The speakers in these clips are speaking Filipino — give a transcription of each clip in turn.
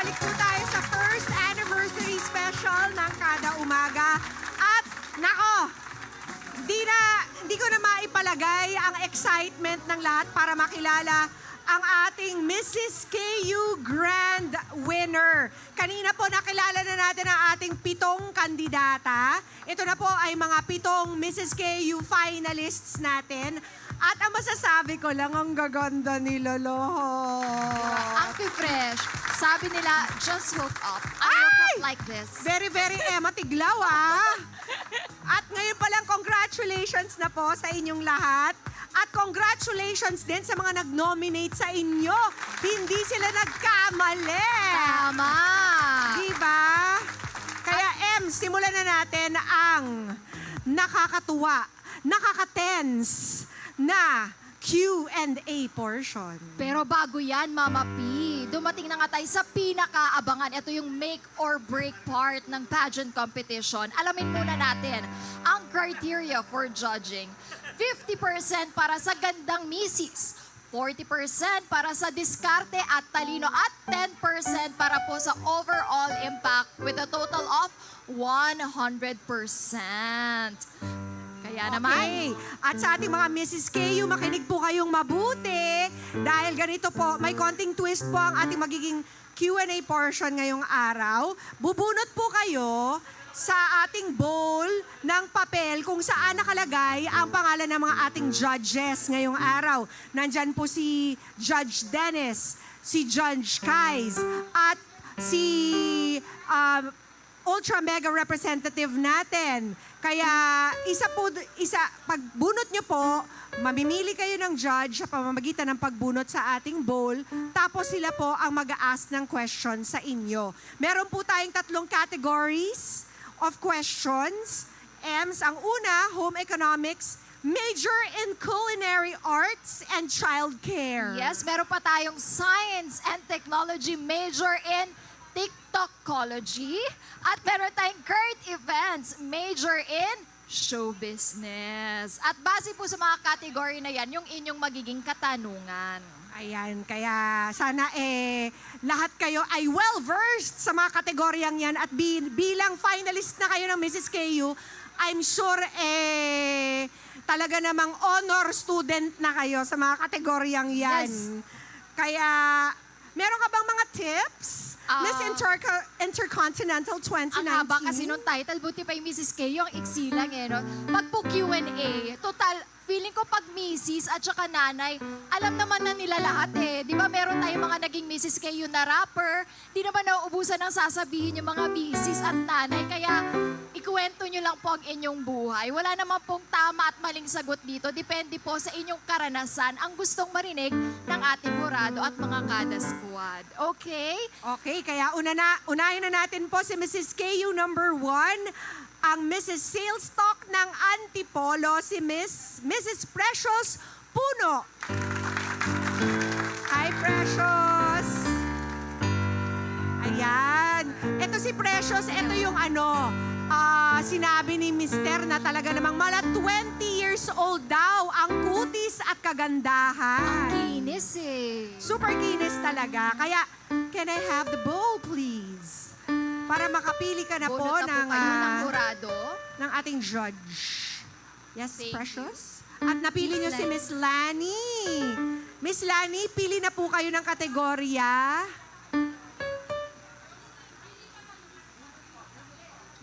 Balik po tayo sa first anniversary special ng Kada Umaga. At, nako, hindi ko na maipalagay ang excitement ng lahat para makilala ang ating Mrs. KU Grand Winner. Kanina po nakilala na natin ang ating 7 kandidata. Ito na po ay mga 7 Mrs. KU finalists natin. At ang masasabi ko lang, ang gaganda ni Lolo. Ang fresh. Sabi nila, just hook up. I woke up like this. Very, very Emma Tiglaw, ah. At ngayon pa lang, congratulations na po sa inyong lahat. At congratulations din sa mga nag-nominate sa inyo. Hindi sila nagkamali. Tama. Diba? Kaya simulan na natin ang nakakatuwa, nakaka-tense na Q&A portion. Pero bago yan, Mama P, dumating na nga tayo sa pinakaabangan. Ito yung make or break part ng pageant competition. Alamin muna natin ang criteria for judging. 50% para sa gandang misis, 40% para sa diskarte at talino, at 10% para po sa overall impact with a total of 100%. Kaya naman, Okay. At sa ating mga Mrs. KU, makinig po kayong mabuti dahil ganito po, may konting twist po ang ating magiging Q&A portion ngayong araw. Bubunot po kayo sa ating bowl ng papel kung saan nakalagay ang pangalan ng mga ating judges ngayong araw. Nandyan po si Judge Dennis, si Judge Kais, at si ultra mega representative natin. Kaya pag bunot nyo po, mamimili kayo ng judge sa pamamagitan ng pagbunot sa ating bowl, tapos sila po ang mag-a-ask ng question sa inyo. Meron po tayong 3 categories of questions. EMS, ang una, home economics, major in culinary arts and childcare. yes, meron pa tayong science and technology major in TikTokology. At meron tayong current events major in show business. At base po sa mga category na yan, yung inyong magiging katanungan. Ayan, kaya sana lahat kayo ay well-versed sa mga kategoryang yan at bilang finalist na kayo ng Mrs. KU, I'm sure talaga namang honor student na kayo sa mga kategoryang yan. Yes. Kaya, meron ka bang mga tips? Miss Intercontinental 2019. Ang haba kasi nung title, buti pa yung Mrs. K, yung iksi lang eh, no? Pag po Q&A, total, feeling ko pag misis at saka nanay, alam naman na nila lahat eh. Di ba meron tayong mga naging Mrs. K na rapper, di naman nauubusan ng sasabihin yung mga misis at nanay, kaya ikuwento nyo lang po ang inyong buhay. Wala naman pong tama at maling sagot dito. Depende po sa inyong karanasan ang gustong marinig ng ating hurado at mga kada squad. Okay? Okay, kaya unahin na natin po si Mrs. KU number 1, ang Mrs. Sales Talk ng Antipolo, si Mrs. Precious Puno. Hi, Precious! Ayan. Ito si Precious, ito yung sinabi ni Mister na talaga namang mala 20 years old daw ang kutis at kagandahan. Kinis eh. Super kinis talaga. Kaya, can I have the bowl, please? Para makapili ka na po Bunot na po kayo ng ng hurado. ating judge. Yes, Thank Precious? At napili Miss niyo si Miss Lani. Miss Lani, pili na po kayo ng kategorya.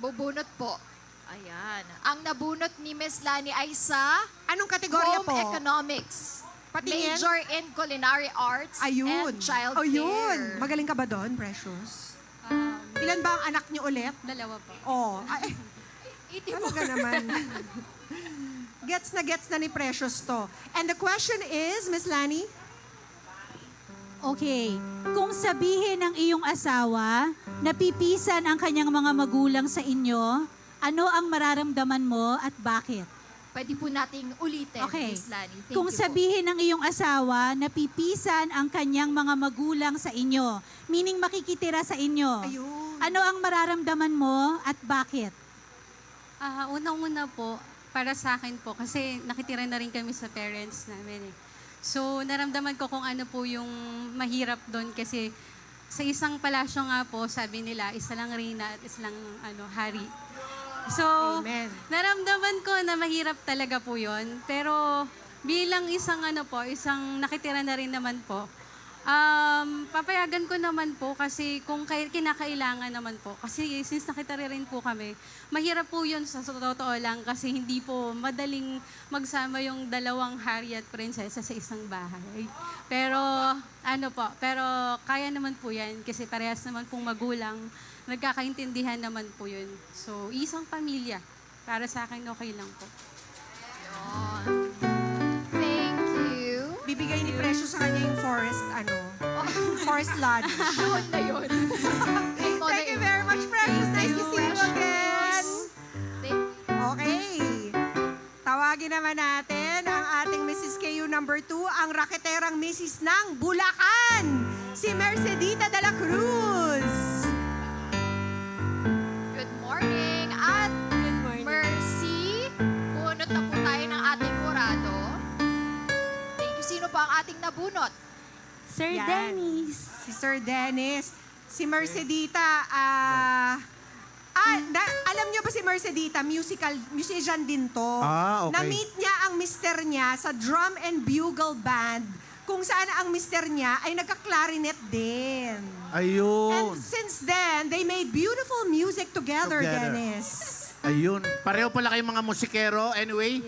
Bubunot po. Ayan. Ang nabunot ni Miss Lani ay sa Anong kategorya Home po? Economics. Patingin. Major in Culinary Arts Ayun. and Child Oh, yun. Care. Magaling ka ba doon, Precious? Ilan ba ang anak niyo ulit? 2 po. Oh, ay, talaga naman. Gets na ni Precious to. And the question is, Miss Lani? Okay. Kung sabihin ng iyong asawa, napipisan ang kanyang mga magulang sa inyo, ano ang mararamdaman mo at bakit? Pwede po nating ulitin, Okay. Miss Lani. Thank Kung you po. sabihin ng iyong asawa, napipisan ang kanyang mga magulang sa inyo, meaning makikitira sa inyo, Ayun. ano ang mararamdaman mo at bakit? Unang-una po, para sa akin po, kasi nakitira na rin kami sa parents namin eh. So, naramdaman ko kung ano po yung mahirap doon kasi sa isang palasyo nga po, sabi nila, isa lang reyna at isa lang hari. So, Amen. naramdaman ko na mahirap talaga po yun. Pero bilang isang isang nakitira na rin naman po, papayagan ko naman po kasi kung kinakailangan naman po. Kasi since nakitira rin po kami, mahirap po yun sa totoo lang kasi hindi po madaling magsama yung dalawang hari at prinsesa sa isang bahay. Pero pero kaya naman po yan kasi parehas naman pong magulang, nagkakaintindihan naman po yun. So, isang pamilya. Para sa akin, okay lang po. Thank you. Bibigay ni Precious sa kanya yung forest lodge. Yun na yun. Thank you very much, Precious. Nice to see you again. Okay. Tawagin naman natin ang ating Mrs. KU number 2, ang raketerang Mrs. ng Bulacan, si Mercedita de la Cruz. Good morning. At Good morning. Mercy, bunot na po tayo ng ating kurado. Thank you. Sino pa ang ating nabunot? Sir Yan. Dennis. Si Sir Dennis. Si Mercedita, alam niyo ba si Mercedita, musician din to. Ah, okay. Na-meet niya ang mister niya sa drum and bugle band, kung saan ang mister niya ay nagka-clarinet din. Ayun. And since then, they made beautiful music together, Together. Dennis. Ayun. Pareho pala kayong mga musikero. Anyway,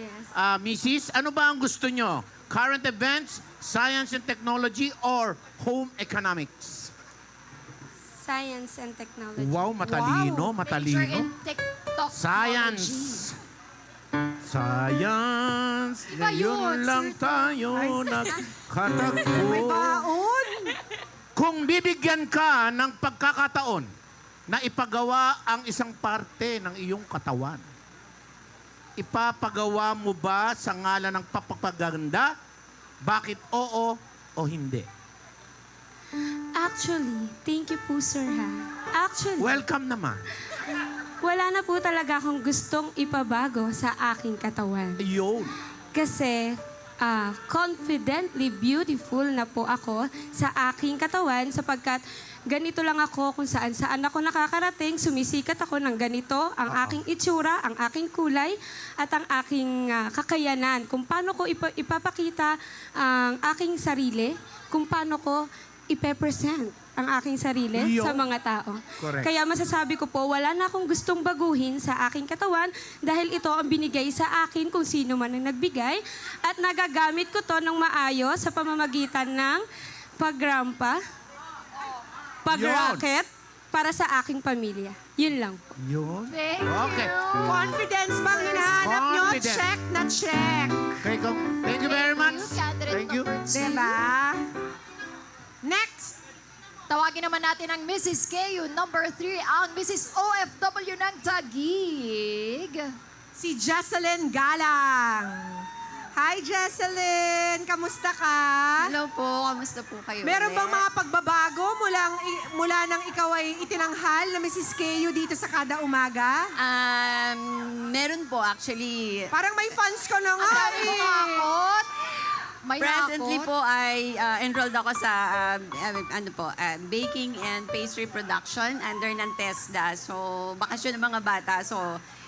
Mrs., ano ba ang gusto nyo? Current events, science and technology, or home economics? Science and technology. Wow, matalino, Major matalino. in TikTok. Science. Science. Iba yun, Ngayon lang Sir. tayo May nagkatagpo. baon. Kung bibigyan ka ng pagkakataon na ipagawa ang isang parte ng iyong katawan, ipapagawa mo ba sa ngalan ng papaganda? Bakit oo o hindi? Actually, thank you po, sir, ha? Actually, Welcome naman. wala na po talaga akong gustong ipabago sa aking katawan. Ayun. Kasi, confidently beautiful na po ako sa aking katawan sapagkat ganito lang ako kung saan ako nakakarating, sumisikat ako ng ganito, ang aking itsura, ang aking kulay, at ang aking kakayanan. Kung paano ko ipapakita ang aking sarili, kung paano ko ipe-present ang aking sarili Iyo. sa mga tao. Correct. Kaya masasabi ko po, wala na akong gustong baguhin sa aking katawan dahil ito ang binigay sa akin kung sino man ang nagbigay at nagagamit ko to ng maayos sa pamamagitan ng pagrampa, pagracket para sa aking pamilya. Yun lang po. Yun. Thank Okay. you. Confidence bang hinahanap nyo? Confidence. Check na check. Thank you very much. Candidate Thank you. number 2. Diba? Next. Tawagin naman natin ang Mrs. KU number 3, ang Mrs. OFW ng Taguig. Si Jesselyn Galang. Hi, Jesselyn! Kamusta ka? Hello po, kamusta po kayo? Meron bang ulit? mga pagbabago mula nang ikaw ay itinanghal na Mrs. KU dito sa Kada Umaga? Meron po actually. Parang may fans ko na nga Sabi mo eh. kakot. May Presently nakot. po ay enrolled ako sa baking and pastry production under ng TESDA. So, bakasyon ng mga bata. So,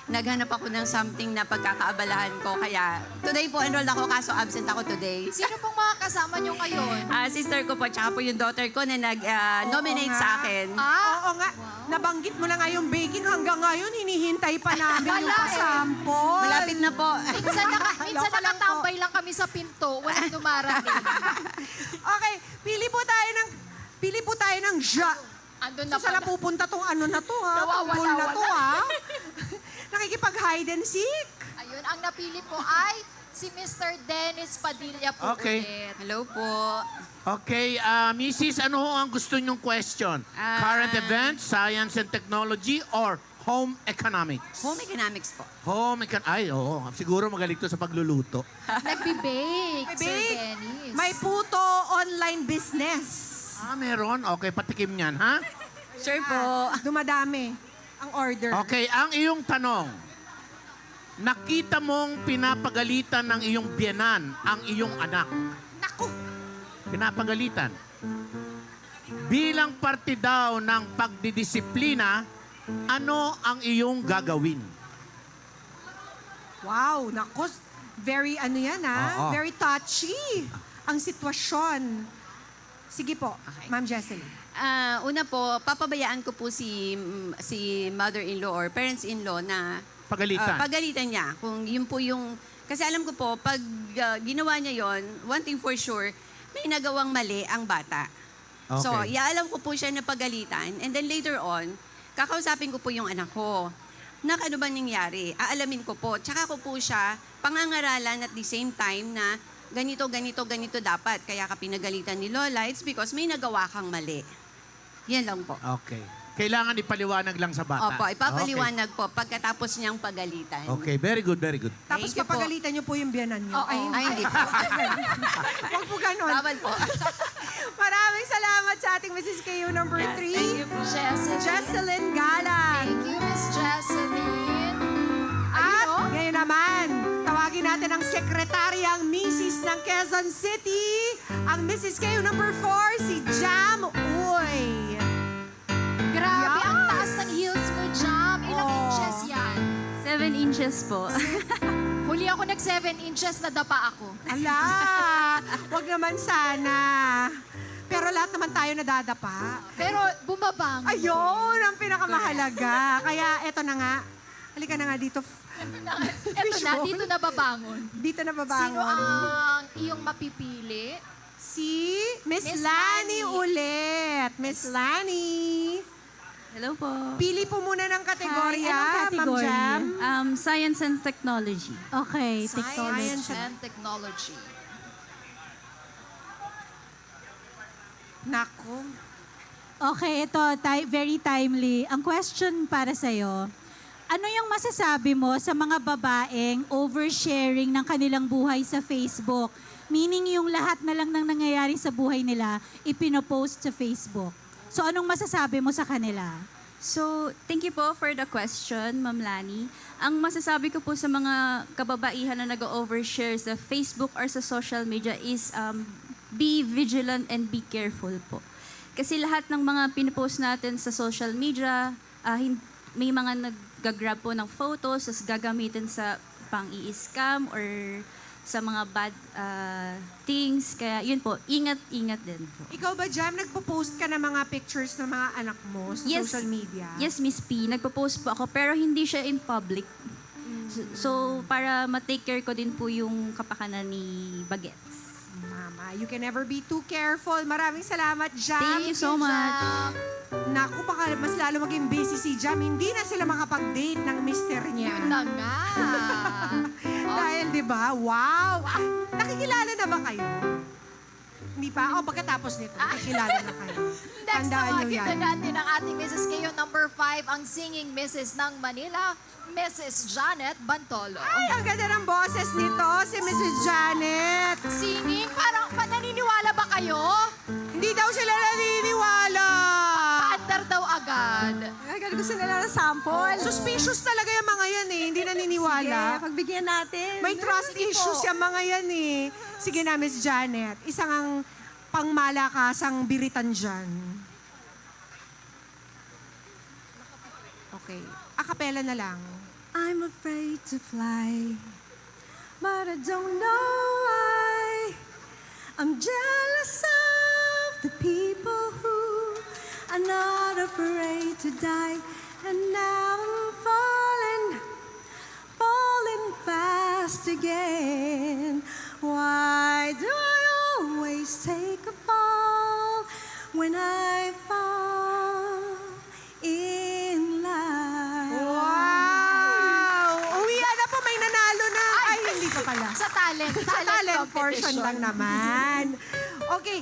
naghanap ako ng something na pagkakaabalahan ko. Kaya, today po enrolled ako, kaso absent ako today. Sino pong mga kasama nyo ngayon? Sister ko po, tsaka po yung daughter ko na nag-nominate Oo sa nga. akin. Oo nga. Nabanggit mo na nga yung baking hanggang ngayon. Hinihintay pa namin yung Wala eh. pasampol. Malapit na po. Minsan Loko lang po. nakatambay lang kami sa pinto. Walang dumarating. Okay, pili po tayo ng ja. Andun na So, saan pala. napupunta tong ano na to, ha? Nawawala, Pool na to, wala. ha? Nakikipag-hide and seek. Ayun, ang napili po ay si Mr. Dennis Padilla po Okay. ulit. Hello po. Okay, Mrs., ano ho ang gusto nyong question? Current events, science and technology, or home economics? Home economics po. Ay, oo. Siguro magaling to sa pagluluto. Nagbe-bake, Sir Bake. Dennis. May puto online business. Meron? Okay, patikim niyan, ha? Sure po. Dumadami ang order. Okay, ang iyong tanong. Nakita mong pinapagalitan ng iyong biyenan ang iyong anak. Naku! Pinapagalitan. bilang parte daw ng pagdidisiplina, ano ang iyong gagawin? Wow, naku, very ano yan Oo. very touchy ang sitwasyon. Sige po, Ma'am Jesseline. Una po, papabayaan ko po si mother-in-law or parents-in-law na Pagalitan. pagalitan niya. Kung yun po yung... Kasi alam ko po, pag ginawa niya yon, one thing for sure, may nagawang mali ang bata. So, Okay. iaalam ko po siya na pagalitan. And then later on, kakausapin ko po yung anak ko. Ano ba nangyari? Aalamin ko po. Tsaka ko po siya pangangaralan at the same time na ganito, ganito, ganito dapat. Kaya ka pinagalitan ni Lola. It's because may nagawa kang mali. Yan lang po. Okay. Kailangan ipaliwanag lang sa bata. Opo, ipapaliwanag po pagkatapos niyang pagalitan. Okay, very good, very good. Tapos Thank you po. papagalitan niyo po yung biyanan niyo. Oo. Ay, Ay, hindi po. Huwag po ganon. Bawal po. Maraming salamat sa ating Mrs. KU number 3. Jesseline. Jesseline Galang. Thank you, Miss Jesseline. At Ayun, ngayon naman, tawagin natin ang sekretaryang Mrs. ng Quezon City, ang Mrs. KU number 4, si Jam Uy. Grabe, Yes. ang taas ng heels mo, Jam. Ilang Oh. inches yan? 7 inches po. Huli ako nag-7 inches, nadapa ako. Ala, wag naman sana. Pero lahat naman tayo nadadapa. Pero bumabangon. Ayun, ang pinakamahalaga. Kaya eto na nga. Halika na nga dito. Eto na, Fishbone. dito na babangon. Dito na Sino babangon. ang iyong mapipili? Si Miss Miss Lani Lani. ulit. Miss Lani. Hello po. Pili po muna ng kategorya, Hi, anong Ma'am category? Jam. Science and technology. Okay, Science technology. and Technology. Nako. Okay, ito, very timely. Ang question para sa'yo, ano yung masasabi mo sa mga babaeng oversharing ng kanilang buhay sa Facebook? Meaning yung lahat na lang ng nangyayari sa buhay nila, ipinopost sa Facebook. So anong masasabi mo sa kanila? So, thank you po for the question, Ma'am Lani. Ang masasabi ko po sa mga kababaihan na nag-overshare sa Facebook or sa social media is be vigilant and be careful po. Kasi lahat ng mga pinopost natin sa social media, may mga nag-grab po ng photos, tapos gagamitin sa pang-i-scam or sa mga bad things. Kaya yun po, ingat-ingat din po. Ikaw ba, Jam, nagpo-post ka ng mga pictures ng mga anak mo sa social media? Yes, Miss P. Nagpo-post po ako, pero hindi siya in public. So, para ma-take care ko din po yung kapakanan ni Bagets. Mama, you can never be too careful. Maraming salamat, Jam. Thank you so much. Naku, baka mas lalo maging busy si Jam. Hindi na sila makapag-date ng mister niya. Yun na nga. Dahil, di ba? Wow! Nakikilala na ba kayo? Hindi pa? O, pagkatapos nito, nakikilala na kayo. Next, Tandaan nyo tawagin yan. na natin ang ating Mrs. Kayo number 5, ang singing Mrs. ng Manila, Mrs. Janet Bantolo. Ay, ang ganda ng boses nito, si Mrs. Janet. Singing, parang naniniwala ba kayo? Hindi daw sila naniniwala. Paandar daw agad. Agad gusto nila ng sample. Suspicious talaga yung mga yan eh. Hindi naniniwala. pagbigyan natin. May trust issues yung mga yan eh. Sige na, Miss Janet. Isang ang pangmalakasang biritan dyan. Okay. Akapela na lang. I'm afraid to fly, but I don't know why. I'm jealous of the people who are not afraid to die. And now I'm falling fast again. Why do I always take a fall when I fall in love? Wow! Uwian na po, may nanalo na. Ay, hindi pa pala. Sa talent. Sa talent portion competition. lang naman. Okay,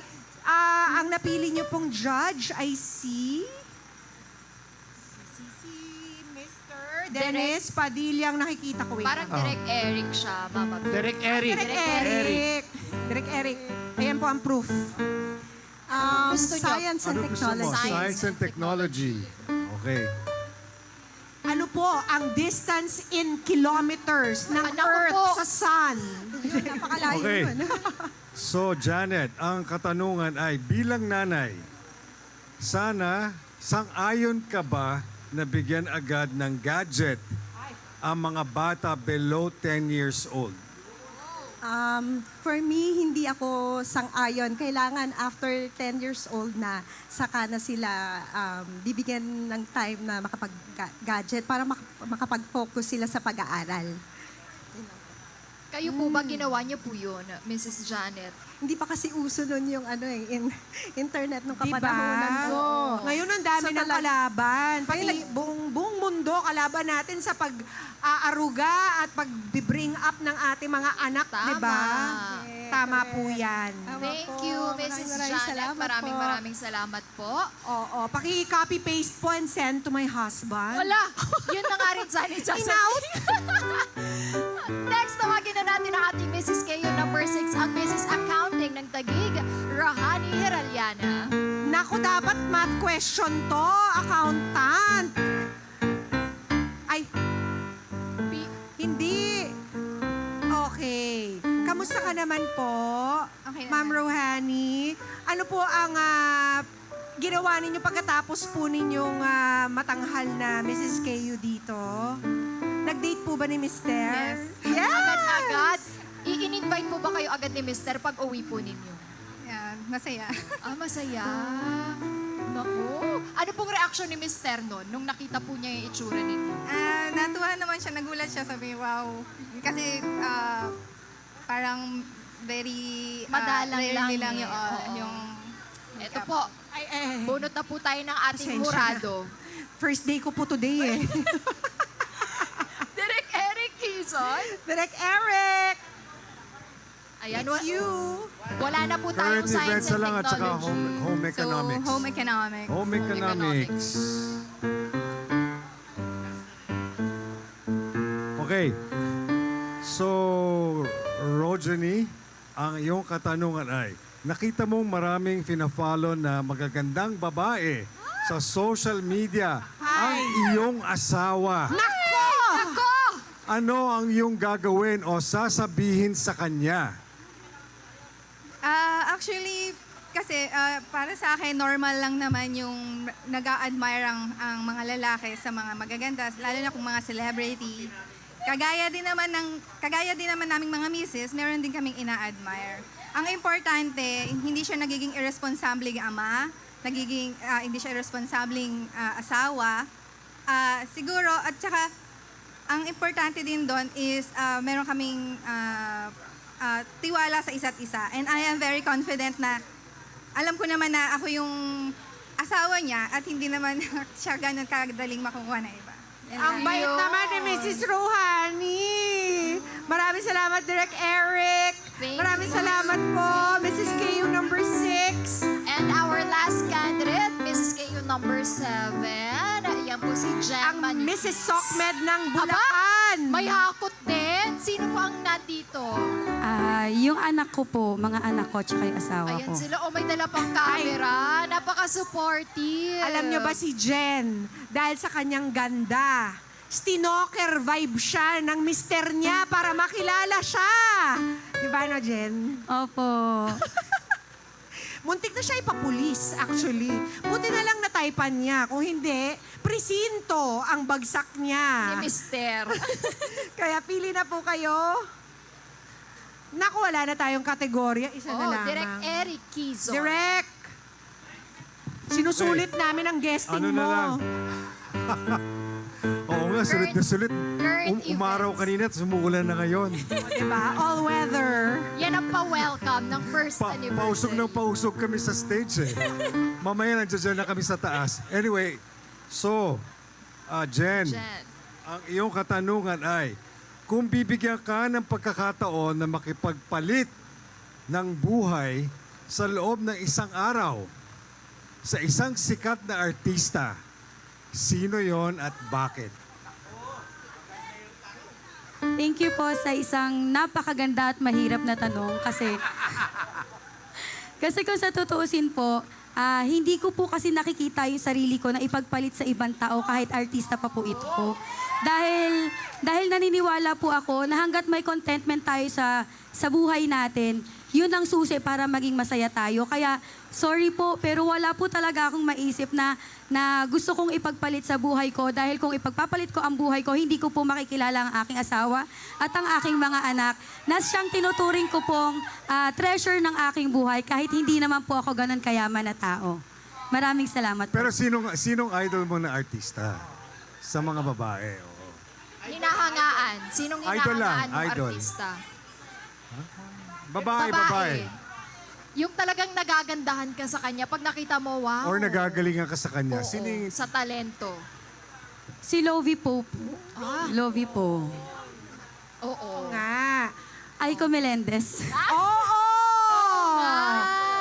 ang napili niyo pong judge ay si Mr. Dennis Padilla, ang nakikita ko. Parang direct Eric siya, Mama. Derek Eric. Direk Eric. Ayan po ang proof. Gusto niyo? Science and Ano gusto mo? technology. Science and technology. Okay. Ano po ang distance in kilometers ng Naku Earth po. sa Sun? Napakalayo Okay. nun. So, Janet, ang katanungan ay bilang nanay, sana, sang-ayon ka ba na bigyan agad ng gadget ang mga bata below 10 years old? For me, hindi ako sang-ayon. Kailangan after 10 years old na, saka na sila bibigyan ng time na makapag-gadget para makapag-focus sila sa pag-aaral. Kayo po ba ginawa niyo po yun, Mrs. Janet? Hindi pa kasi uso nun yung internet nung Diba? kapanahonan ko. Ngayon ang dami So, ng kalaban. Pati Ngayon, buong mundo, kalaban natin sa pag-aaruga at pag-bring up ng ating mga anak, Tama. di ba? Tama po yan. Thank you, Mrs. Janet. Maraming salamat po. Oo, paki-copy-paste po and send to my husband. Wala! Yun na nga rin sana In-out? Next, tawagin na natin ang ating Mrs. Kayo number 6, ang Mrs. Accounting ng Taguig, Rahani Heraliana. Naku, dapat math question to, accountant. Ay, hindi. Okay. Kamusta ka naman po, Okay Ma'am Rohani? Ano po ang ginawa ninyo pagkatapos po ninyong matanghal na Mrs. KU dito? Nag-date po ba ni Mr.? Yes. Agad-agad. I-invite po ba kayo agad ni Mr. pag uwi po ninyo? Masaya. Masaya. Naku. Ano pong reaction ni Mr. nung nakita po niya yung itsura ninyo? Natuwa naman siya, nagulat siya, sabi, wow. Kasi parang very Madalang rarely lang yung, Oo. yung Ito po, bunot na po tayo ng ating Pasensya na. murado. First day ko po today eh. Direk Eric Quezon. Direk Eric! Ayan, It's you. wala na po tayong Current science events and na lang at saka technology. home economics. home economics. Home economics. Okay. So, Rojani, ang iyong katanungan ay, nakita mong maraming fina-follow na magagandang babae sa social media ang iyong asawa. Nako! Ano ang iyong gagawin o sasabihin sa kanya? Actually, kasi para sa akin, normal lang naman yung nag-a-admire ang mga lalaki sa mga magaganda, lalo na kung mga celebrity. Kagaya din naman naming mga misis, meron din kaming ina-admire. Ang importante, hindi siya nagiging irresponsibleng ama, hindi siya irresponsibleng asawa. Siguro, at saka, ang importante din doon is meron kaming tiwala sa isa't isa. And I am very confident na alam ko naman na ako yung asawa niya at hindi naman siya ganun kadaling makukuha na iba. Ang bait naman ni Mrs. Rohani. Maraming salamat, Direk Eric. Maraming salamat po, Mrs. KU number 6. And our last candidate, Mrs. KU number 7. Yan po si Jen Ang Mrs. Sokmed ng Bulacan. May hakot din. Sino po ang nandito? Yung anak ko po, mga anak ko, tsaka yung asawa Ayan ko. sila. Oh, may dala pang camera. Napaka-supportive. Alam niyo ba si Jen, dahil sa kanyang ganda, stalker vibe siya ng mister niya para makilala siya. Di ba, no, Jen? Opo. Muntik na siya ipapulis, actually. Buti na lang nataypan niya. Kung hindi, presinto ang bagsak Ni niya. Mister. Kaya pili na po kayo. Naku, wala na tayong kategorya. Isa na lamang. Direk Eric Quezon. Direk! Sinusulit namin ang guesting Ano na mo. lang? Oo nga, sulit na sulit. current Umaraw events. kanina at umuulan na ngayon. Diba? All weather. Yan ang pa-welcome ng first anniversary. Pausog ng pausog kami sa stage eh. Mamaya nandiyan na kami sa taas. Anyway, so, Jen, Jen. ang iyong katanungan ay, kung bibigyan ka ng pagkakataon na makipagpalit ng buhay sa loob ng isang araw sa isang sikat na artista, sino yon at bakit? Thank you po sa isang napakaganda at mahirap na tanong kasi kung sa tutuusin po, hindi ko po kasi nakikita yung sarili ko na ipagpalit sa ibang tao kahit artista pa po ito. Dahil naniniwala po ako na hanggat may contentment tayo sa buhay natin, yun ang susi para maging masaya tayo. Kaya, sorry po, pero wala po talaga akong maisip na gusto kong ipagpalit sa buhay ko dahil kung ipagpapalit ko ang buhay ko, hindi ko po makikilala ang aking asawa at ang aking mga anak na siyang tinuturing ko pong treasure ng aking buhay kahit hindi naman po ako ganun kayaman na tao. Maraming salamat po. Pero sinong idol mo na artista? Sa mga babae. Oo. Hinahangaan. Sinong Idol lang, hinahangaan ng idol. artista? Babae. Yung talagang nagagandahan ka sa kanya pag nakita mo, wow. Or nagagalingan ka sa kanya. Oo, Sino sa talento. Si Lovie po. Lovie po. Oo. Nga. Aiko Melendez. Oo! nga.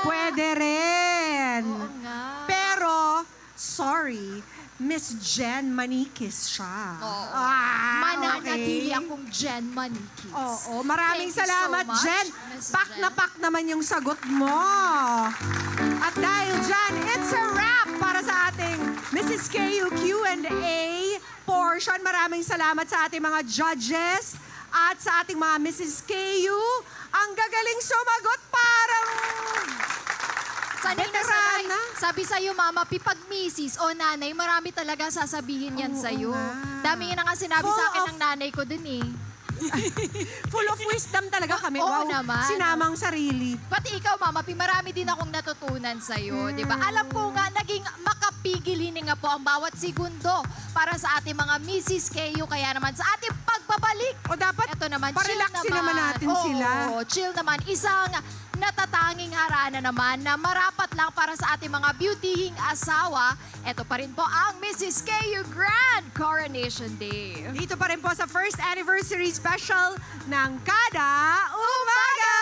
Pwede rin. Oo nga. Pero, sorry, Miss Jen Manikis siya. Oo. okay. Mananatili akong Jen Manikis. Oo, maraming Thank you salamat, so much, Jen. Miss Pak na Jen. pak naman yung sagot mo. At dahil dyan, it's a wrap para sa ating Mrs. KU Q&A portion. Maraming salamat sa ating mga judges at sa ating mga Mrs. KU. Ang gagaling sumagot, parang Sanay na veteran sanay. na. Sabi sa'yo, Mama P, pag misis o nanay, marami talaga sasabihin yan Oo sa'yo. nga. Dami nga nga sinabi Full sa akin of- ng nanay ko dun eh. full of wisdom talaga kami. Oo Wow, naman. sinamang sarili. Pati ikaw, Mama P, marami din akong natutunan sa'yo, di ba? Alam ko nga, naging makapigil nga po ang bawat segundo para sa ating mga Mrs. KU. Kaya naman sa ating pagbabalik, O dapat eto naman, chill parelaxin naman. naman natin Oo, sila. chill naman. Isang natatanging harana naman na marapat lang para sa ating mga beautyhing asawa. Ito pa rin po ang Mrs. KU Grand Coronation Day. Dito pa rin po sa first anniversary special ng Kada Umaga!